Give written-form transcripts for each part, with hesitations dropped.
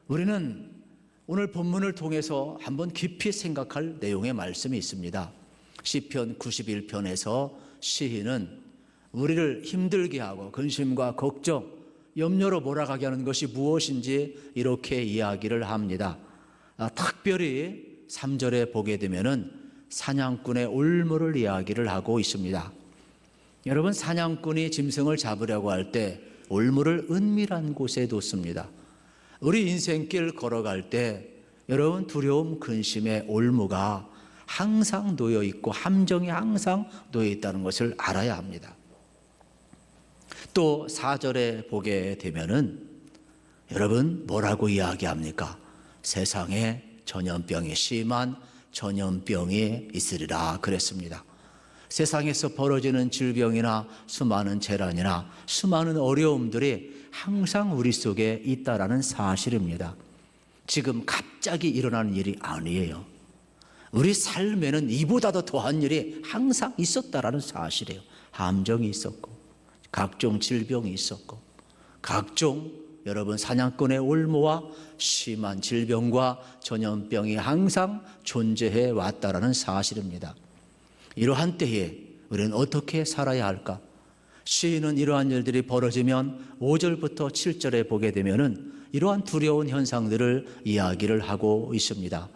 우리는 오늘 본문을 통해서 한번 깊이 생각할 내용의 말씀이 있습니다. 시편 91편에서 시인은 우리를 힘들게 하고 근심과 걱정, 염려로 몰아가게 하는 것이 무엇인지 이렇게 이야기를 합니다. 특별히 3절에 보게 되면은 사냥꾼의 올무를 이야기를 하고 있습니다. 여러분, 사냥꾼이 짐승을 잡으려고 할 때 올무를 은밀한 곳에 뒀습니다. 우리 인생길 걸어갈 때 여러분, 두려움, 근심의 올무가 항상 놓여 있고 함정이 항상 놓여 있다는 것을 알아야 합니다. 또 4절에 보게 되면은 여러분, 뭐라고 이야기합니까? 세상에 전염병이 심한 전염병이 있으리라 그랬습니다. 세상에서 벌어지는 질병이나 수많은 재난이나 수많은 어려움들이 항상 우리 속에 있다라는 사실입니다. 지금 갑자기 일어나는 일이 아니에요. 우리 삶에는 이보다도 더한 일이 항상 있었다라는 사실이에요. 함정이 있었고, 각종 질병이 있었고, 각종 여러분 사냥꾼의 올무와 심한 질병과 전염병이 항상 존재해 왔다라는 사실입니다. 이러한 때에 우리는 어떻게 살아야 할까? 시인은 이러한 일들이 벌어지면 5절부터 7절에 보게 되면은 이러한 두려운 현상들을 이야기를 하고 있습니다.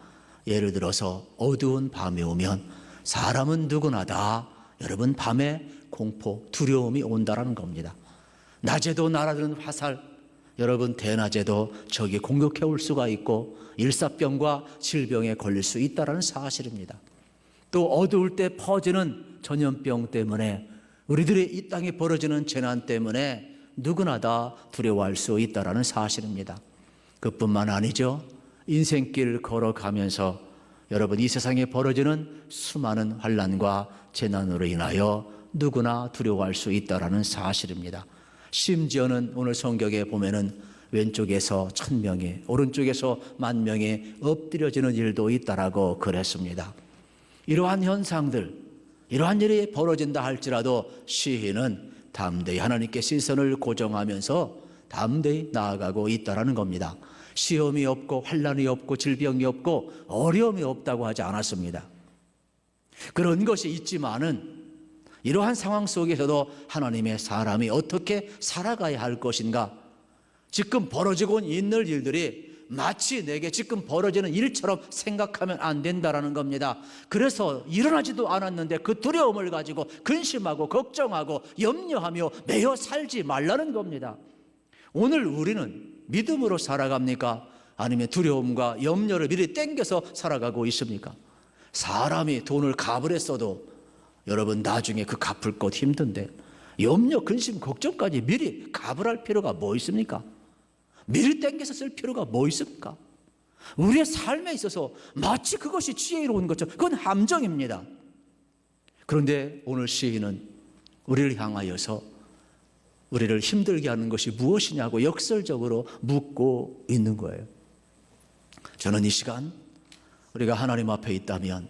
예를 들어서 어두운 밤이 오면 사람은 누구나 다 여러분 밤에 공포, 두려움이 온다라는 겁니다. 낮에도 날아드는 화살, 여러분 대낮에도 적이 공격해 올 수가 있고 일사병과 질병에 걸릴 수 있다라는 사실입니다. 또 어두울 때 퍼지는 전염병 때문에 우리들이 이 땅에 벌어지는 재난 때문에 누구나 다 두려워할 수 있다라는 사실입니다. 그뿐만 아니죠. 인생길 걸어가면서 여러분 이 세상에 벌어지는 수많은 환난과 재난으로 인하여 누구나 두려워할 수 있다라는 사실입니다. 심지어는 오늘 성경에 보면은 왼쪽에서 1000명이 오른쪽에서 10,000명이 엎드려지는 일도 있다라고 그랬습니다. 이러한 현상들, 이러한 일이 벌어진다 할지라도 시인은 담대히 하나님께 시선을 고정하면서 담대히 나아가고 있다라는 겁니다. 시험이 없고 환난이 없고 질병이 없고 어려움이 없다고 하지 않았습니다. 그런 것이 있지만은 이러한 상황 속에서도 하나님의 사람이 어떻게 살아가야 할 것인가? 지금 벌어지고 있는 일들이 마치 내게 지금 벌어지는 일처럼 생각하면 안 된다라는 겁니다. 그래서 일어나지도 않았는데 그 두려움을 가지고 근심하고 걱정하고 염려하며 매여 살지 말라는 겁니다. 오늘 우리는 믿음으로 살아갑니까? 아니면 두려움과 염려를 미리 땡겨서 살아가고 있습니까? 사람이 돈을 값을 했어도 여러분 나중에 그 갚을 것 힘든데 염려, 근심, 걱정까지 미리 값을 할 필요가 뭐 있습니까? 미리 땡겨서 쓸 필요가 뭐 있습니까? 우리의 삶에 있어서 마치 그것이 지혜로운 것처럼 그건 함정입니다. 그런데 오늘 시인은 우리를 향하여서 우리를 힘들게 하는 것이 무엇이냐고 역설적으로 묻고 있는 거예요. 저는 이 시간 우리가 하나님 앞에 있다면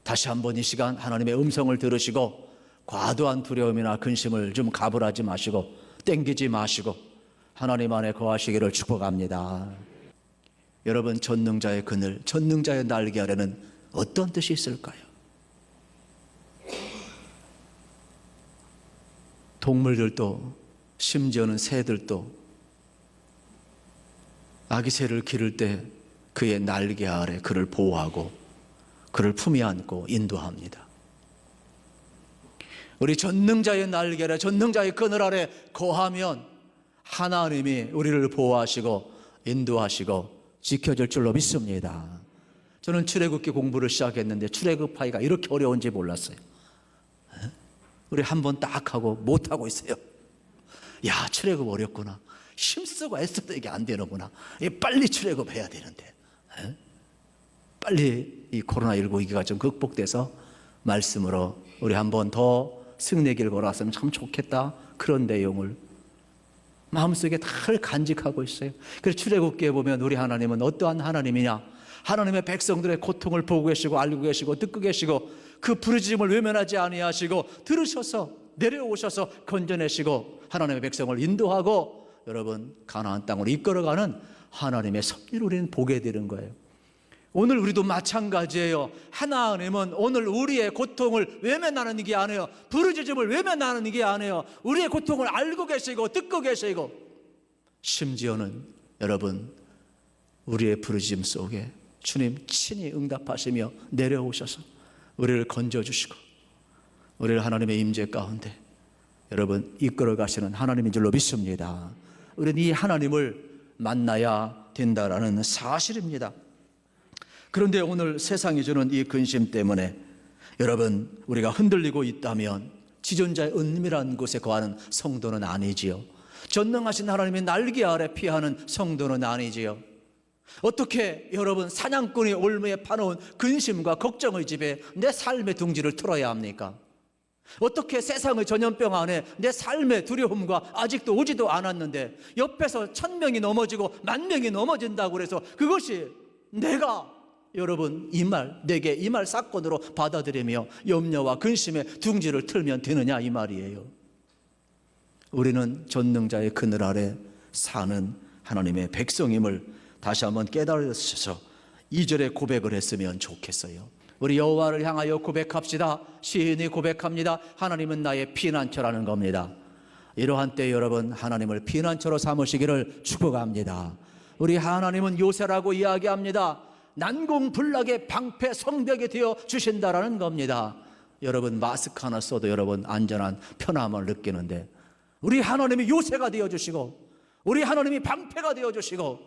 다시 한번 이 시간 하나님의 음성을 들으시고 과도한 두려움이나 근심을 좀 가불하지 마시고 땡기지 마시고 하나님 안에 거하시기를 축복합니다. 여러분, 전능자의 그늘, 전능자의 날개 아래는 어떤 뜻이 있을까요? 동물들도 심지어는 새들도 아기 새를 기를 때 그의 날개 아래 그를 보호하고 그를 품에 안고 인도합니다. 우리 전능자의 날개 아래, 전능자의 그늘 아래 거하면 하나님이 우리를 보호하시고 인도하시고 지켜줄 줄로 믿습니다. 저는 출애굽기 공부를 시작했는데 출애굽하기가 이렇게 어려운지 몰랐어요. 우리 한 번 딱 하고 못 하고 있어요. 야, 출애굽 어렵구나. 힘쓰고 애써도 이게 안 되는구나. 빨리 출애굽해야 되는데 빨리 이 코로나19 위기가 좀 극복돼서 말씀으로 우리 한 번 더 승리길 걸어왔으면 참 좋겠다. 그런 내용을 마음속에 늘 간직하고 있어요. 그래서 출애굽기에 보면 우리 하나님은 어떠한 하나님이냐? 하나님의 백성들의 고통을 보고 계시고 알고 계시고 듣고 계시고 그 부르짖음을 외면하지 아니하시고 들으셔서 내려오셔서 건져내시고 하나님의 백성을 인도하고 여러분 가나안 땅으로 이끌어가는 하나님의 섭리를 우리는 보게 되는 거예요. 오늘 우리도 마찬가지예요. 하나님은 오늘 우리의 고통을 외면하는 게 아니에요. 부르짖음을 외면하는 게 아니에요. 우리의 고통을 알고 계시고 듣고 계시고, 심지어는 여러분 우리의 부르짖음 속에 주님 친히 응답하시며 내려오셔서 우리를 건져주시고 우리를 하나님의 임재 가운데 여러분 이끌어 가시는 하나님인 줄로 믿습니다. 우리는 이 하나님을 만나야 된다라는 사실입니다. 그런데 오늘 세상이 주는 이 근심 때문에 여러분 우리가 흔들리고 있다면 지존자의 은밀한 곳에 거하는 성도는 아니지요. 전능하신 하나님의 날개 아래 피하는 성도는 아니지요. 어떻게 여러분 사냥꾼이 올무에 파놓은 근심과 걱정의 집에 내 삶의 둥지를 틀어야 합니까? 어떻게 세상의 전염병 안에 내 삶의 두려움과 아직도 오지도 않았는데 옆에서 1000명이 넘어지고 10,000명이 넘어진다고 그래서 그것이 내가 여러분 내게 이 말 사건으로 받아들이며 염려와 근심의 둥지를 틀면 되느냐 이 말이에요. 우리는 전능자의 그늘 아래 사는 하나님의 백성임을 다시 한번 깨달으셔서 2절에 고백을 했으면 좋겠어요. 우리 여호와를 향하여 고백합시다. 시인이 고백합니다. 하나님은 나의 피난처라는 겁니다. 이러한 때 여러분 하나님을 피난처로 삼으시기를 축복합니다. 우리 하나님은 요새라고 이야기합니다. 난공불락의 방패 성벽이 되어 주신다라는 겁니다. 여러분 마스크 하나 써도 여러분 안전한 편함을 느끼는데 우리 하나님이 요새가 되어 주시고 우리 하나님이 방패가 되어 주시고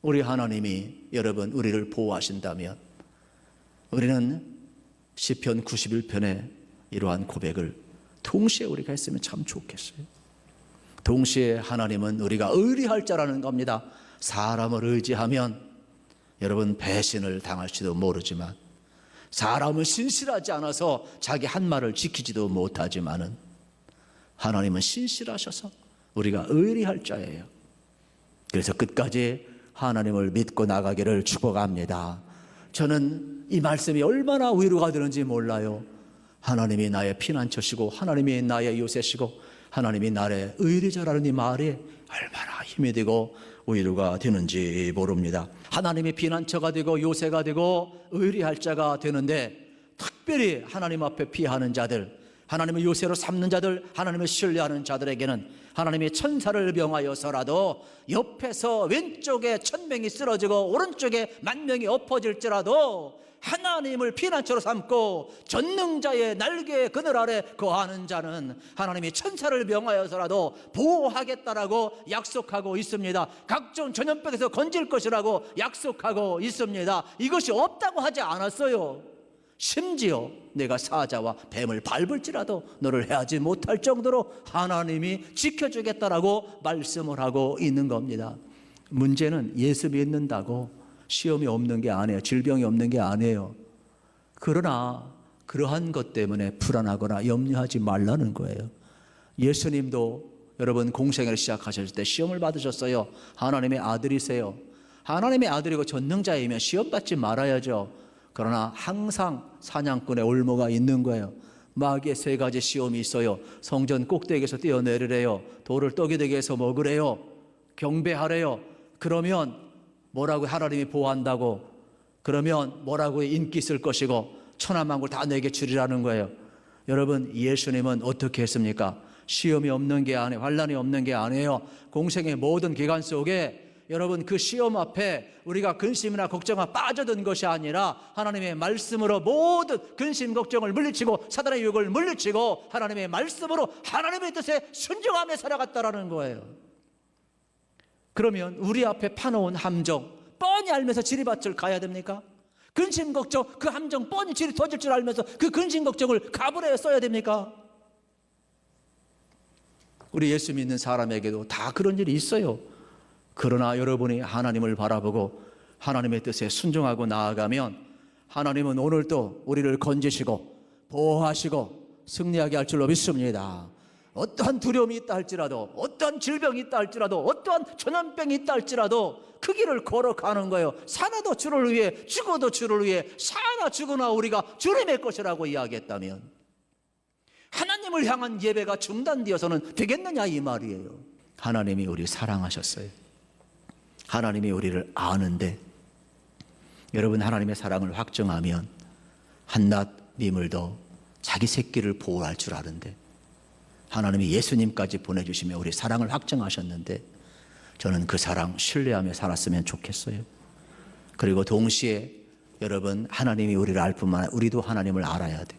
우리 하나님이 여러분 우리를 보호하신다면 우리는 시편 91편의 이러한 고백을 동시에 우리가 했으면 참 좋겠어요. 동시에 하나님은 우리가 의리할 자라는 겁니다. 사람을 의지하면 여러분 배신을 당할지도 모르지만 사람은 신실하지 않아서 자기 한 말을 지키지도 못하지만은 하나님은 신실하셔서 우리가 의리할 자예요. 그래서 끝까지 하나님을 믿고 나가기를 축복합니다. 저는 이 말씀이 얼마나 위로가 되는지 몰라요. 하나님이 나의 피난처시고 하나님이 나의 요새시고 하나님이 나의 의리자라는 이 말이 얼마나 힘이 되고 위로가 되는지 모릅니다. 하나님이 피난처가 되고 요새가 되고 의리할 자가 되는데 특별히 하나님 앞에 피하는 자들, 하나님의 요새로 삼는 자들, 하나님을 신뢰하는 자들에게는 하나님이 천사를 명하여서라도 옆에서 왼쪽에 1000명이 쓰러지고 오른쪽에 10,000명이 엎어질지라도 하나님을 피난처로 삼고 전능자의 날개 그늘 아래 거하는 자는 하나님이 천사를 명하여서라도 보호하겠다라고 약속하고 있습니다. 각종 전염병에서 건질 것이라고 약속하고 있습니다. 이것이 없다고 하지 않았어요. 심지어 내가 사자와 뱀을 밟을지라도 너를 해하지 못할 정도로 하나님이 지켜주겠다라고 말씀을 하고 있는 겁니다. 문제는 예수 믿는다고 시험이 없는 게 아니에요. 질병이 없는 게 아니에요. 그러나 그러한 것 때문에 불안하거나 염려하지 말라는 거예요. 예수님도 여러분 공생애를 시작하실 때 시험을 받으셨어요. 하나님의 아들이세요. 하나님의 아들이고 전능자이면 시험 받지 말아야죠. 그러나 항상 사냥꾼의 올무가 있는 거예요. 마귀의 3가지 시험이 있어요. 성전 꼭대기에서 뛰어내리래요. 돌을 떡이 되게 해서 먹으래요. 경배하래요. 그러면 뭐라고 하나님이 보호한다고, 그러면 뭐라고 인기 쓸 것이고 천하만국을 다 내게 주리라는 거예요. 여러분 예수님은 어떻게 했습니까? 시험이 없는 게 아니에요. 환난이 없는 게 아니에요. 공생의 모든 기간 속에 여러분 그 시험 앞에 우리가 근심이나 걱정에 빠져든 것이 아니라 하나님의 말씀으로 모든 근심 걱정을 물리치고 사단의 유혹을 물리치고 하나님의 말씀으로 하나님의 뜻에 순종하며 살아갔다라는 거예요. 그러면 우리 앞에 파놓은 함정 뻔히 알면서 지리밭을 가야 됩니까? 근심 걱정 그 함정 뻔히 지리 터질 줄 알면서 그 근심 걱정을 가불해 써야 됩니까? 우리 예수 믿는 사람에게도 다 그런 일이 있어요. 그러나 여러분이 하나님을 바라보고 하나님의 뜻에 순종하고 나아가면 하나님은 오늘도 우리를 건지시고 보호하시고 승리하게 할 줄로 믿습니다. 어떠한 두려움이 있다 할지라도 어떠한 질병이 있다 할지라도 어떠한 전염병이 있다 할지라도 그 길을 걸어가는 거예요. 사나도 주를 위해 죽어도 주를 위해 사나 죽으나 우리가 주님의 것이라고 이야기했다면 하나님을 향한 예배가 중단되어서는 되겠느냐 이 말이에요. 하나님이 우리 사랑하셨어요. 하나님이 우리를 아는데, 여러분 하나님의 사랑을 확정하면 한낱 미물도 자기 새끼를 보호할 줄 아는데, 하나님이 예수님까지 보내주시며 우리 사랑을 확정하셨는데, 저는 그 사랑 신뢰하며 살았으면 좋겠어요. 그리고 동시에 여러분 하나님이 우리를 알 뿐만 아니라 우리도 하나님을 알아야 돼.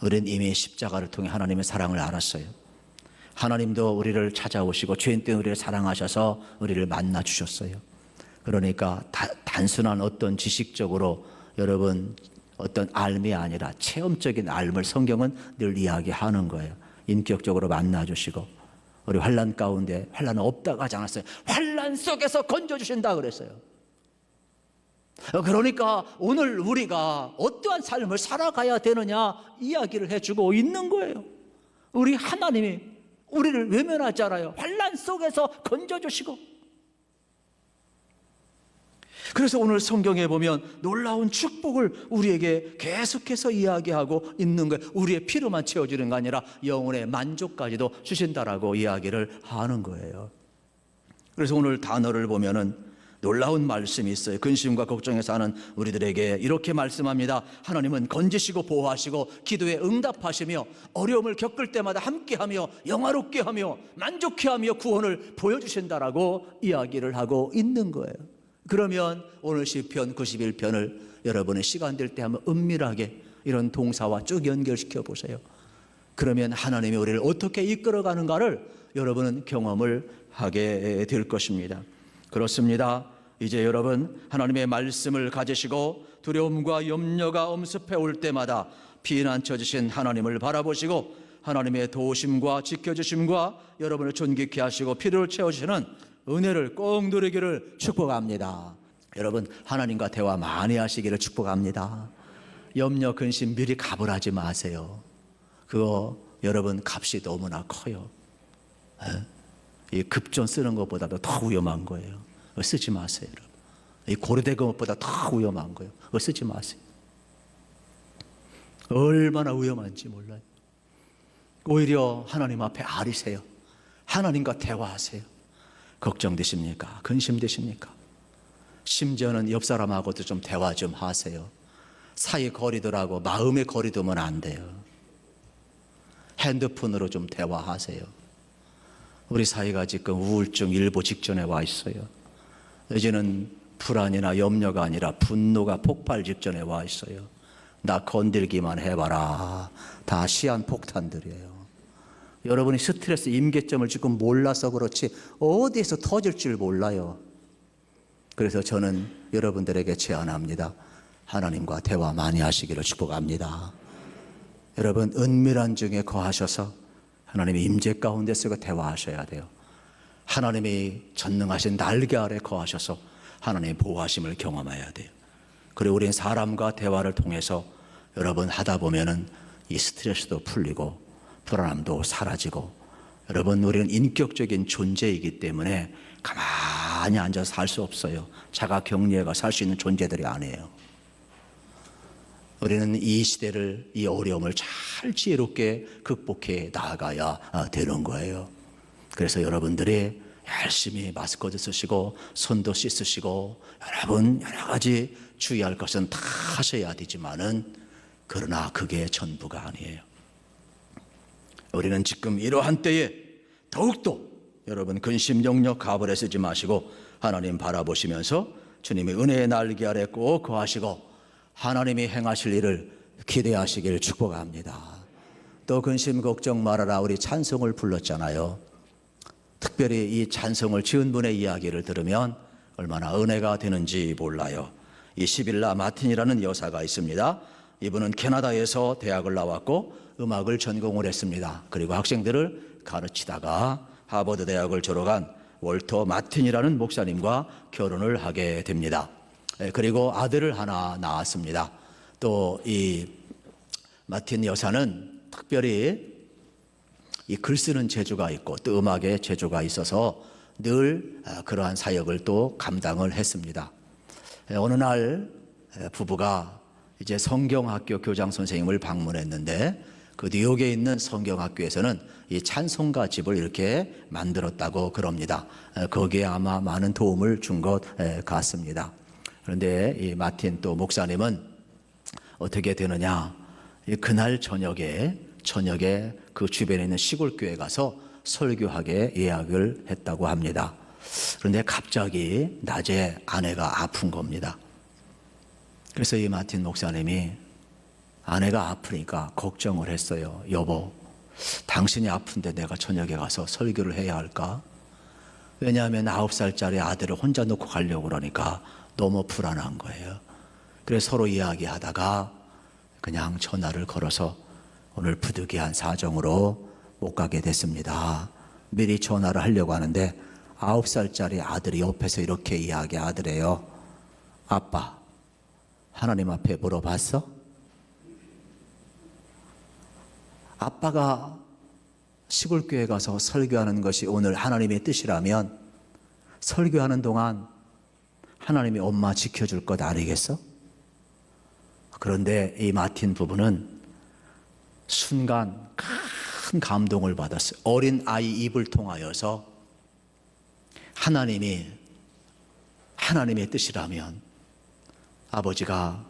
우리는 이미 십자가를 통해 하나님의 사랑을 알았어요. 하나님도 우리를 찾아오시고 죄인 때문에 우리를 사랑하셔서 우리를 만나 주셨어요. 그러니까 단순한 어떤 지식적으로 여러분 어떤 알미 아니라 체험적인 알을 성경은 늘 이야기하는 거예요. 인격적으로 만나 주시고, 우리 환난 가운데 환난은 없다고 하지 않았어요. 환난 속에서 건져주신다 그랬어요. 그러니까 오늘 우리가 어떠한 삶을 살아가야 되느냐 이야기를 해주고 있는 거예요. 우리 하나님이 우리를 외면하잖아요. 환난 속에서 건져주시고. 그래서 오늘 성경에 보면 놀라운 축복을 우리에게 계속해서 이야기하고 있는 거예요. 우리의 피로만 채워주는 게 아니라 영혼의 만족까지도 주신다라고 이야기를 하는 거예요. 그래서 오늘 단어를 보면은 놀라운 말씀이 있어요. 근심과 걱정에 사는 우리들에게 이렇게 말씀합니다. 하나님은 건지시고 보호하시고 기도에 응답하시며 어려움을 겪을 때마다 함께하며 영화롭게 하며 만족해 하며 구원을 보여주신다라고 이야기를 하고 있는 거예요. 그러면 오늘 시편 91편을 여러분의 시간 될 때 한번 은밀하게 이런 동사와 쭉 연결시켜 보세요. 그러면 하나님이 우리를 어떻게 이끌어가는가를 여러분은 경험을 하게 될 것입니다. 그렇습니다. 이제 여러분 하나님의 말씀을 가지시고 두려움과 염려가 엄습해 올 때마다 피난처 주신 하나님을 바라보시고 하나님의 도우심과 지켜주심과 여러분을 존귀케 하시고 필요를 채워주시는 은혜를 꼭 누리기를 축복합니다. 여러분 하나님과 대화 많이 하시기를 축복합니다. 염려 근심 미리 값을 하지 마세요. 그거 여러분 값이 너무나 커요. 이 급전 쓰는 것보다도 더 위험한 거예요. 쓰지 마세요. 여러분. 이 고려된 것보다 더 위험한 거예요. 쓰지 마세요. 얼마나 위험한지 몰라요. 오히려 하나님 앞에 아리세요. 하나님과 대화하세요. 걱정되십니까? 근심되십니까? 심지어는 옆 사람하고도 좀 대화 좀 하세요. 사이 거리더라고 마음의 거리 두면 안 돼요. 핸드폰으로 좀 대화하세요. 우리 사이가 지금 우울증 일보 직전에 와 있어요. 이제는 불안이나 염려가 아니라 분노가 폭발 직전에 와 있어요. 나 건들기만 해봐라. 다 시한폭탄들이에요. 여러분이 스트레스 임계점을 지금 몰라서 그렇지 어디에서 터질 줄 몰라요. 그래서 저는 여러분들에게 제안합니다. 하나님과 대화 많이 하시기를 축복합니다. 여러분 은밀한 중에 거하셔서 하나님의 임재 가운데서 대화하셔야 돼요. 하나님이 전능하신 날개 아래 거하셔서 하나님의 보호하심을 경험해야 돼요. 그리고 우리는 사람과 대화를 통해서 여러분 하다 보면은 이 스트레스도 풀리고 불안함도 사라지고, 여러분 우리는 인격적인 존재이기 때문에 가만히 앉아서 살 수 없어요. 자가 격리해가 살 수 있는 존재들이 아니에요. 우리는 이 시대를, 이 어려움을 잘 지혜롭게 극복해 나아가야 되는 거예요. 그래서 여러분들이 열심히 마스크도 쓰시고 손도 씻으시고 여러분 여러 가지 주의할 것은 다 하셔야 되지만은 그러나 그게 전부가 아니에요. 우리는 지금 이러한 때에 더욱더 여러분 근심 염려 가불에 쓰지 마시고 하나님 바라보시면서 주님의 은혜의 날개 아래 꼭 거하시고 하나님이 행하실 일을 기대하시길 축복합니다. 또 근심 걱정 말아라 우리 찬송을 불렀잖아요. 특별히 이 찬송을 지은 분의 이야기를 들으면 얼마나 은혜가 되는지 몰라요. 이 시빌라 마틴이라는 여사가 있습니다. 이분은 캐나다에서 대학을 나왔고 음악을 전공을 했습니다. 그리고 학생들을 가르치다가 하버드 대학을 졸업한 월터 마틴이라는 목사님과 결혼을 하게 됩니다. 그리고 아들을 하나 낳았습니다. 또 이 마틴 여사는 특별히 이 글 쓰는 재주가 있고 또 음악의 재주가 있어서 늘 그러한 사역을 또 감당을 했습니다. 어느 날 부부가 이제 성경학교 교장 선생님을 방문했는데 그 뉴욕에 있는 성경학교에서는 이 찬송가 집을 이렇게 만들었다고 그럽니다. 거기에 아마 많은 도움을 준 것 같습니다. 그런데 이 마틴 또 목사님은 어떻게 되느냐? 그날 저녁에 그 주변에 있는 시골교회 가서 설교하게 예약을 했다고 합니다. 그런데 갑자기 낮에 아내가 아픈 겁니다. 그래서 이 마틴 목사님이 아내가 아프니까 걱정을 했어요. 여보, 당신이 아픈데 내가 저녁에 가서 설교를 해야 할까? 왜냐하면 9살짜리 아들을 혼자 놓고 가려고 그러니까 너무 불안한 거예요. 그래서 서로 이야기하다가 그냥 전화를 걸어서 오늘 부득이한 사정으로 못 가게 됐습니다. 미리 전화를 하려고 하는데 9살짜리 아들이 옆에서 이렇게 이야기하더래요. 아빠, 하나님 앞에 물어봤어? 아빠가 시골교회 가서 설교하는 것이 오늘 하나님의 뜻이라면 설교하는 동안 하나님이 엄마 지켜줄 것 아니겠어? 그런데 이 마틴 부부는 순간 큰 감동을 받았어요. 어린 아이 입을 통하여서 하나님의 뜻이라면 아버지가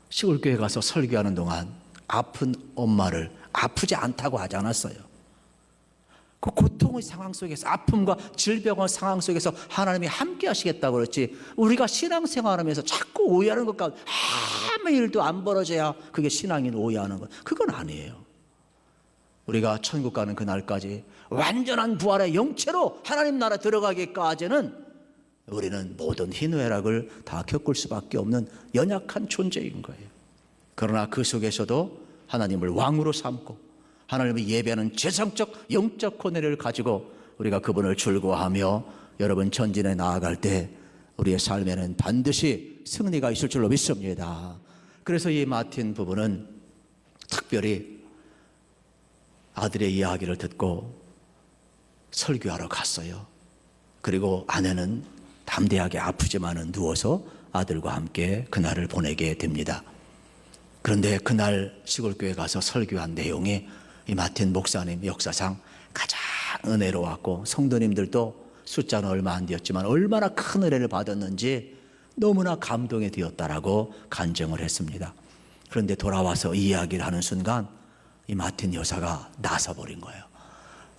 시골교회 가서 설교하는 동안 아픈 엄마를 아프지 않다고 하지 않았어요. 그 고통의 상황 속에서, 아픔과 질병의 상황 속에서 하나님이 함께 하시겠다고 그랬지, 우리가 신앙생활하면서 자꾸 오해하는 것 가운데 아무 일도 안 벌어져야 그게 신앙인 오해하는 것, 그건 아니에요. 우리가 천국 가는 그날까지 완전한 부활의 영체로 하나님 나라 들어가기까지는 우리는 모든 희노애락을 다 겪을 수밖에 없는 연약한 존재인 거예요. 그러나 그 속에서도 하나님을 왕으로 삼고 하나님을 예배하는 재성적 영적 코너를 가지고 우리가 그분을 즐거워하며 여러분 전진에 나아갈 때 우리의 삶에는 반드시 승리가 있을 줄로 믿습니다. 그래서 이 마틴 부부는 특별히 아들의 이야기를 듣고 설교하러 갔어요. 그리고 아내는 담대하게 아프지만은 누워서 아들과 함께 그날을 보내게 됩니다. 그런데 그날 시골교회 가서 설교한 내용이 이 마틴 목사님 역사상 가장 은혜로웠고 성도님들도 숫자는 얼마 안 되었지만 얼마나 큰 은혜를 받았는지 너무나 감동이 되었다라고 간증을 했습니다. 그런데 돌아와서 이 이야기를 하는 순간 이 마틴 여사가 나서버린 거예요.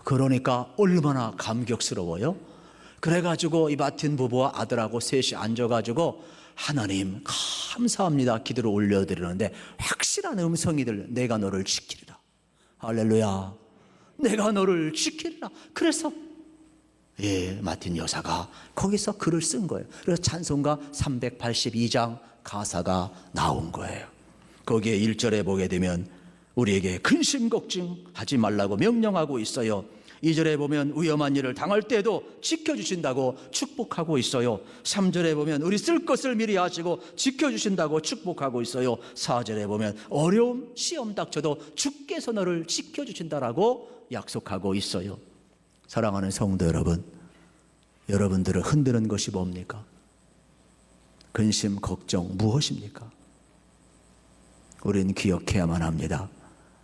그러니까 얼마나 감격스러워요. 그래가지고 이 마틴 부부와 아들하고 셋이 앉아가지고 하나님 감사합니다 기도를 올려드리는데 확실한 음성이 들려. 내가 너를 지키리라. 할렐루야. 내가 너를 지키리라. 그래서 마틴 여사가 거기서 글을 쓴 거예요. 그래서 찬송가 382장 가사가 나온 거예요. 거기에 1절에 보게 되면 우리에게 근심 걱정하지 말라고 명령하고 있어요. 2절에 보면 위험한 일을 당할 때도 지켜주신다고 축복하고 있어요. 3절에 보면 우리 쓸 것을 미리 아시고 지켜주신다고 축복하고 있어요. 4절에 보면 어려움 시험 닥쳐도 주께서 너를 지켜주신다라고 약속하고 있어요. 사랑하는 성도 여러분, 여러분들을 흔드는 것이 뭡니까? 근심 걱정 무엇입니까? 우리는 기억해야만 합니다.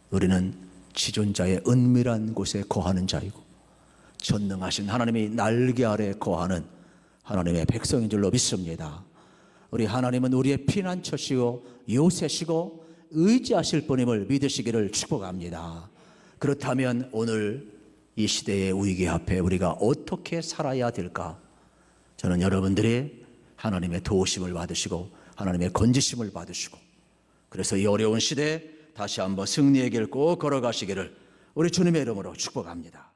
우리는 지존자의 은밀한 곳에 거하는 자이고 전능하신 하나님이 날개 아래 거하는 하나님의 백성인 줄로 믿습니다. 우리 하나님은 우리의 피난처시고 요새시고 의지하실 분임을 믿으시기를 축복합니다. 그렇다면 오늘 이 시대의 위기 앞에 우리가 어떻게 살아야 될까? 저는 여러분들이 하나님의 도우심을 받으시고 하나님의 건지심을 받으시고 그래서 이 어려운 시대에 다시 한번 승리의 길 꼭 걸어가시기를 우리 주님의 이름으로 축복합니다.